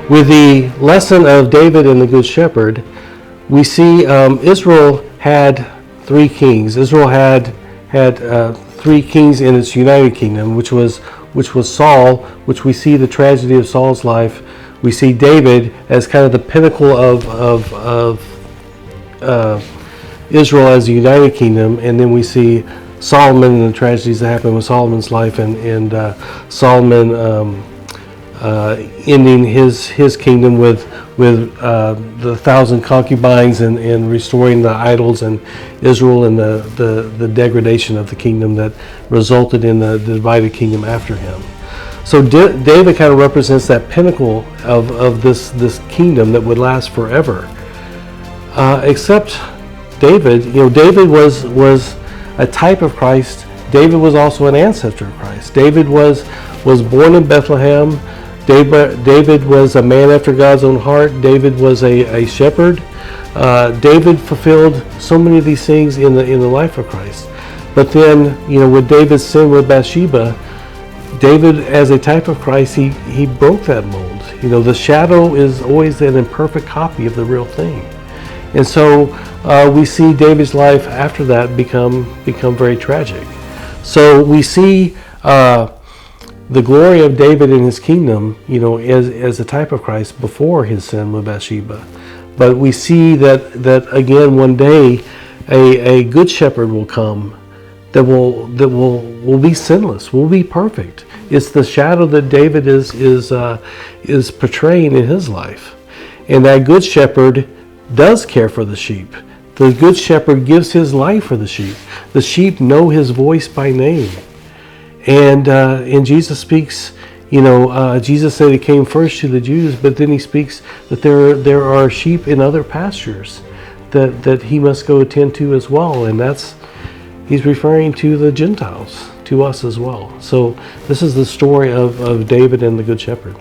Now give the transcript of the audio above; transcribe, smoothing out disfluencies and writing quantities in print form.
with the lesson of David and the Good Shepherd, we see Israel had three kings. Israel had three kings in its united kingdom, which was Saul, which we see the tragedy of Saul's life. We see David as kind of the pinnacle of Israel as a united kingdom, and then we see Solomon and the tragedies that happened with Solomon's life, and Solomon ending his kingdom with the 1,000 concubines and restoring the idols in Israel, and the degradation of the kingdom that resulted in the divided kingdom after him. So David kind of represents that pinnacle of this kingdom that would last forever. Except David, David was a type of Christ. David was also an ancestor of Christ. David was born in Bethlehem. David was a man after God's own heart. David was a shepherd. David fulfilled so many of these things in the life of Christ. But then, with David's sin with Bathsheba, David, as a type of Christ, he broke that mold. The shadow is always an imperfect copy of the real thing. And so we see David's life after that become very tragic. So we see the glory of David in his kingdom, as a type of Christ before his sin with Bathsheba. But we see that again one day a good shepherd will come that will be sinless, will be perfect. It's the shadow that David is portraying in his life. And that good shepherd does care for the sheep. The good shepherd gives his life for the sheep. The sheep know his voice by name. And Jesus speaks, Jesus said he came first to the Jews, but then he speaks that there are sheep in other pastures that he must go attend to as well. And he's referring to the Gentiles, to us as well. So this is the story of David and the Good Shepherd.